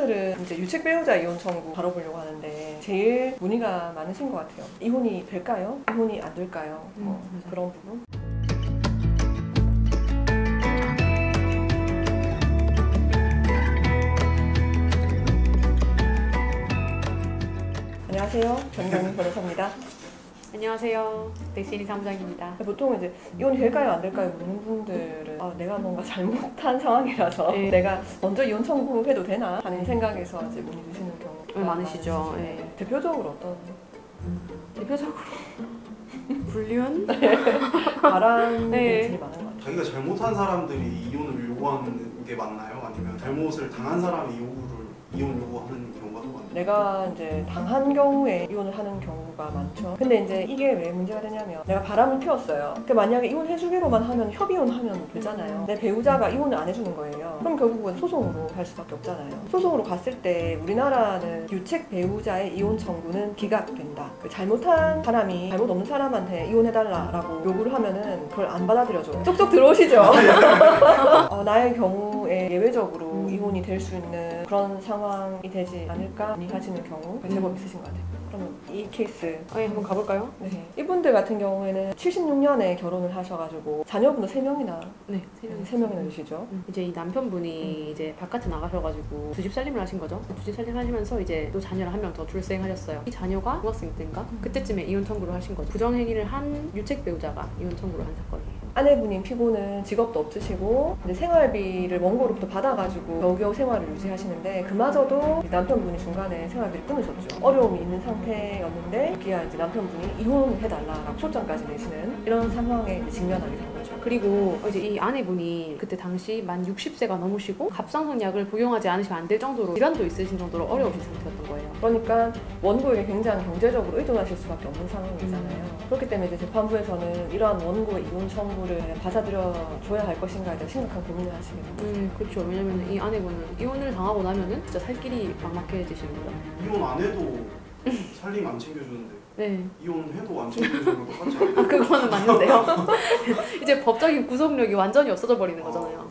오늘은 이제 유책 배우자 이혼 청구 다뤄보려고 하는데 제일 문의가 많으신 것 같아요. 이혼이 될까요? 이혼이 안 될까요? 그런 부분. 안녕하세요. 정경민 변호사입니다. 안녕하세요. 백신희 사무장입니다. 보통 이제 이혼이 될까요? 안 될까요? 묻는 분들은 내가 뭔가 잘못한 상황이라서 내가 먼저 이혼 청구해도 되나? 하는 생각에서 이제 문의 주시는 경우가 많으시죠. 네. 대표적으로 어떤? 대표적으로 불륜? 바람이 제일 많은 것 같아요. 자기가 잘못한 사람들이 이혼을 요구하는 게 맞나요? 아니면 잘못을 당한 사람이 이혼 요구하는 경우가 더 많나요? 내가 이제 당한 경우에 이혼을 하는 경우가 많죠. 근데 이제 이게 왜 문제가 되냐면 내가 바람을 피웠어요. 근데 만약에 이혼해주기로만 하면 협의혼하면 되잖아요. 내 배우자가 이혼을 안 해주는 거예요. 그럼 결국은 소송으로 갈 수밖에 없잖아요. 소송으로 갔을 때 우리나라는 유책 배우자의 이혼 청구는 기각된다. 잘못한 사람이 잘못 없는 사람한테 이혼해달라고 요구를 하면은 그걸 안 받아들여줘요. 쪽쪽 들어오시죠? 나의 경우에 예외적으로 이혼이 될 수 있는 그런 상황이 되지 않을까 하시는 경우 제법 있으신 것 같아요. 그러면 이 케이스 한번 가볼까요? 네. 이분들 같은 경우에는 76년에 결혼을 하셔가지고 자녀분도 3명이나 네, 3명이나 되시죠. 이제 이 남편분이 이제 바깥에 나가셔가지고 두 집 살림을 하신 거죠. 두 집 살림 하시면서 이제 또 자녀를 한 명 더 출생하셨어요. 이 자녀가 중학생 때인가? 그때쯤에 이혼 청구를 하신 거죠. 부정행위를 한 유책 배우자가 이혼 청구를 한 사건이에요. 아내분인 피고는 직업도 없으시고 이제 생활비를 원고로부터 받아가지고 겨우겨우 생활을 유지하시는데 그마저도 남편분이 중간에 생활비를 끊으셨죠. 어려움이 있는 상태였는데 여기야 이제 남편분이 이혼해달라라고 초점까지 내시는 이런 상황에 직면하게 된 거죠. 그리고 이제 이 아내분이 그때 당시 만 60세가 넘으시고 갑상선약을 복용하지 않으시면 안 될 정도로 질환도 있으신 정도로 어려우신 상태였던 거예요. 그러니까 원고에게 굉장히 경제적으로 의존하실 수밖에 없는 상황이잖아요. 그렇기 때문에 이제 재판부에서는 이러한 원고의 이혼 청구를 받아들여줘야 할 것인가에 대한 심각한 고민을 하시게 됩니다. 그렇죠. 왜냐면 이 아내분은 이혼을 당하고 나면은 진짜 살 길이 막막해지시는 거잖아요. 이혼 안 해도 살림 안 챙겨주는데 네. 이혼해도 안 챙겨주는 거 똑같지 않아요? 그거는 맞는데요. 이제 법적인 구속력이 완전히 없어져 버리는 거잖아요.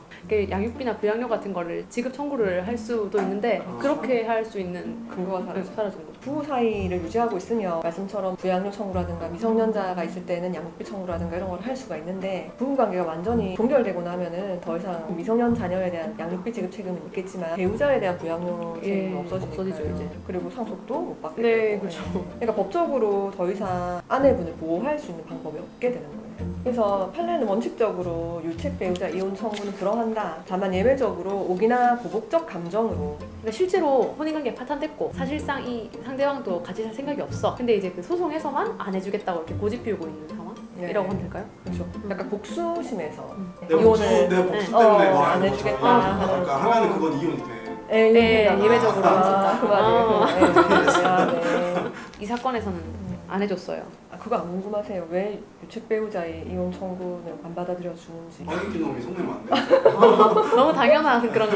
양육비나 부양료 같은 거를 지급 청구를 할 수도 있는데 그렇게 할 수 있는 근거가 사라진 거죠. 부부 사이를 유지하고 있으면 말씀처럼 부양료 청구라든가 미성년자가 있을 때는 양육비 청구라든가 이런 걸 할 수가 있는데 부부관계가 완전히 종결되고 나면은 더 이상 미성년 자녀에 대한 양육비 지급 책임은 있겠지만 배우자에 대한 부양료 책임은 없어지죠 이제. 그리고 상속도 못 받게 되고. 그렇죠. 그러니까 법적으로 더 이상 아내분을 보호할 수 있는 방법이 없게 되는 거예요. 그래서 판례는 원칙적으로 유책 배우자 이혼 청구는 불허한다. 다만 예외적으로 옥이나 보복적 감정으로 그러니까 실제로 혼인관계 파탄됐고 사실상 이 상대방도 같이 살 생각이 없어. 근데 이제 그 소송에서만 안 해주겠다고 이렇게 고집 피우고 있는 상황이라고 하면 될까요? 그렇죠. 약간 복수심에서 내 복수 때문에 너 안 해주겠다. 그러니까 하면은 그건 이혼이 돼. 예외적으로 했었다. 그 말이에요. 이 사건에서는 안 해줬어요. 그거 안 궁금하세요? 왜 유책 배우자의 이혼 청구는 안 받아들여 주는지. 허위기 놈이 속내면 안 돼. 너무 당연한 그런.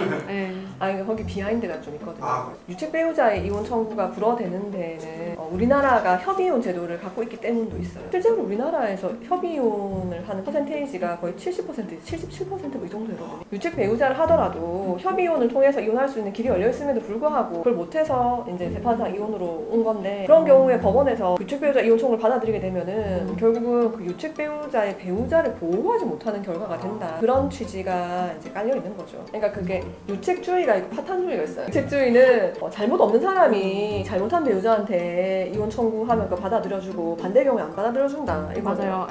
아니 거기 비하인드가 좀 있거든요. 유책 배우자의 이혼 청구가 불허되는 데에는 우리나라가 협의혼 제도를 갖고 있기 때문도 있어요. 실제로 우리나라에서 협의혼을 하는 퍼센테이지가 거의 70%, 77%뭐 이 정도 되거든요. 유책 배우자를 하더라도 협의혼을 통해서 이혼할 수 있는 길이 열려 있음에도 불구하고 그걸 못해서 이제 재판상 이혼으로 온 건데 그런 경우에 법원에서 유책 배우자 이혼 청구를 받아들이게 되면은 결국은 그 유책 배우자의 배우자를 보호하지 못하는 결과가 된다. 그런 취지가 이제 깔려 있는 거죠. 그러니까 그게 유책주의가 있고 파탄주의가 있어요. 유책주의는 잘못 없는 사람이 잘못한 배우자한테 이혼 청구하면 그거 받아들여주고 반대 경우에 안 받아들여준다. 맞아요.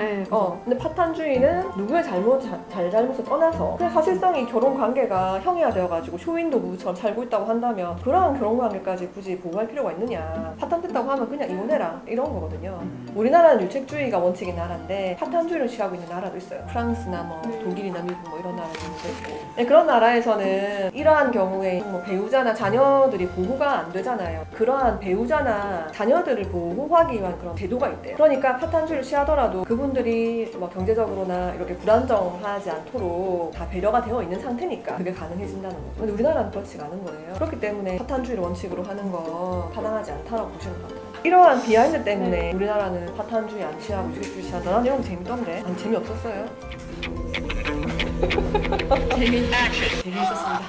근데 파탄주의는 누구의 잘못을 떠나서 그냥 사실상 이 결혼 관계가 형이화 되어가지고 쇼윈도 부부처럼 살고 있다고 한다면 그러한 결혼 관계까지 굳이 보호할 필요가 있느냐. 파탄됐다고 하면 그냥 이혼해라 이런 거거든요. 우리나라는 유책주의가 원칙인 나라인데 파탄주의를 취하고 있는 나라도 있어요. 프랑스나 뭐 독일이나 미국 뭐 이런 나라도 있고. 네, 그런 나라에서는 이러한 경우에 뭐 배우자나 자녀들이 보호가 안 되잖아요. 그러한 배우자나 자녀들을 보호하기 위한 그런 제도가 있대요. 그러니까 파탄주의를 취하더라도 그분들이 뭐 경제적으로나 이렇게 불안정하지 않도록 다 배려가 되어 있는 상태니까 그게 가능해진다는 거죠. 근데 우리나라는 그렇지가 않은 거예요. 그렇기 때문에 파탄주의를 원칙으로 하는 거 타당하지 않다라고 보시는 것 같아요. 이러한 비하인드 때문에 우리나라는 파탄주의 안 취하고 유책주의 취한다. 난 이런 거 재밌던데. 난 재미없었어요. 재미있었습니다.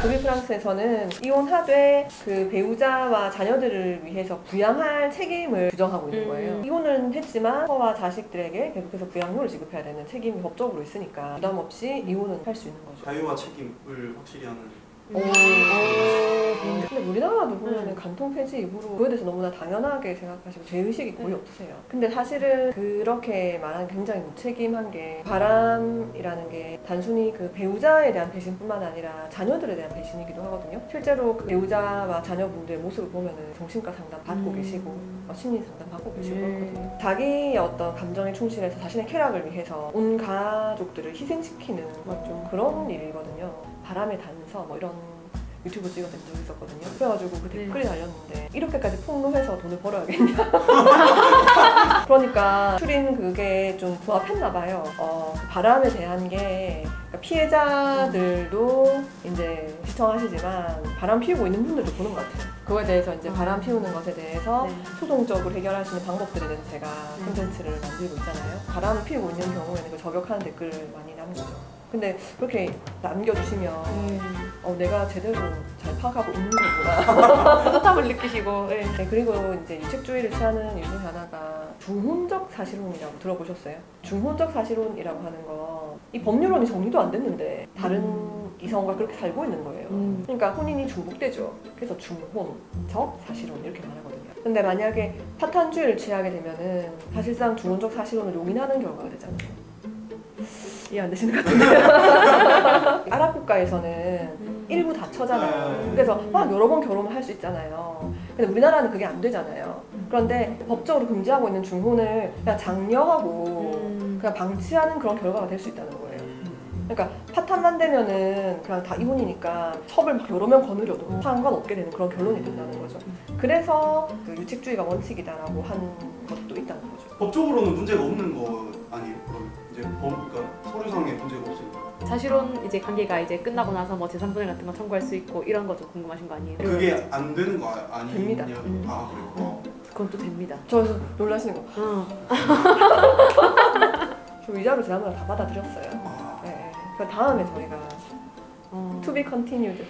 독일 프랑스에서는 이혼하되 그 배우자와 자녀들을 위해서 부양할 책임을 규정하고 있는 거예요. 이혼은 했지만 처와 자식들에게 계속해서 부양료를 지급해야 되는 책임이 법적으로 있으니까 부담 없이 이혼은 할 수 있는 거죠. 자유와 책임을 확실히 하는. 근데 우리나라도 보면은 간통 폐지 이후로 그거에 대해서 너무나 당연하게 생각하시고 죄의식이 거의 없으세요. 근데 사실은 그렇게 말하는 굉장히 무책임한 게 바람이라는 게 단순히 그 배우자에 대한 배신뿐만 아니라 자녀들에 대한 배신이기도 하거든요. 실제로 그 배우자와 자녀분들의 모습을 보면은 정신과 상담 받고 계시고 심리 상담 받고 계시고 그렇거든요. 자기의 어떤 감정에 충실해서 자신의 쾌락을 위해서 온 가족들을 희생시키는 그런 일이거든요. 바람의 단서 뭐 이런 유튜브 찍어서 본 적이 있었거든요. 그래가지고 그 댓글이 달렸는데 이렇게까지 폭로해서 돈을 벌어야겠냐. 그러니까 출인 그게 좀 부합했나 봐요. 그 바람에 대한 게 그러니까 피해자들도 이제 시청하시지만 바람 피우고 있는 분들도 보는 것 같아요. 그거에 대해서 이제 바람 피우는 것에 대해서 소송적으로 해결할 수 있는 방법들에 대해서 제가 콘텐츠를 만들고 있잖아요. 바람 피우고 있는 경우에는 그 저격하는 댓글을 많이 남기죠. 근데 그렇게 남겨주시면 내가 제대로 잘 파악하고 있는 거구나. 뿌듯함을 느끼시고. 네, 그리고 이제 유책주의를 취하는 이유 중 하나가 중혼적 사실혼이라고 들어보셨어요? 중혼적 사실혼이라고 하는 거 이 법률론이 정리도 안 됐는데 다른 이성과 그렇게 살고 있는 거예요. 그러니까 혼인이 중복되죠. 그래서 중혼적 사실혼 이렇게 말하거든요. 근데 만약에 파탄주의를 취하게 되면은 사실상 중혼적 사실혼을 용인하는 결과가 되잖아요. 이해 안 되시는 것 같은데. 아랍 국가에서는 일부 다처잖아요. 그래서 막 여러 번 결혼을 할 수 있잖아요. 근데 우리나라는 그게 안 되잖아요. 그런데 법적으로 금지하고 있는 중혼을 그냥 장려하고 그냥 방치하는 그런 결과가 될 수 있다는 거예요. 그러니까 파탄만 되면은 그냥 다 이혼이니까 첩을 막 여러 명 거느려도 상관없게 되는 그런 결론이 된다는 거죠. 그래서 그 유책주의가 원칙이다라고 한 것도 있다는 거죠. 법적으로는 문제가 없는 거 아니에요? 그럼 이제 그러니까 서류상에 문제가 없으니까. 사실혼 이제 관계가 이제 끝나고 나서 뭐 재산분할 같은 거 청구할 수 있고 이런 거 좀 궁금하신 거 아니에요? 그게 안 되는 거 아니냐? 됩니다. 아 그래요? 그건 또 됩니다. 저 놀라시는 거. 저 위자료 지난번에 다 받아들였어요. 네. 그 다음에 저희가 to be continued.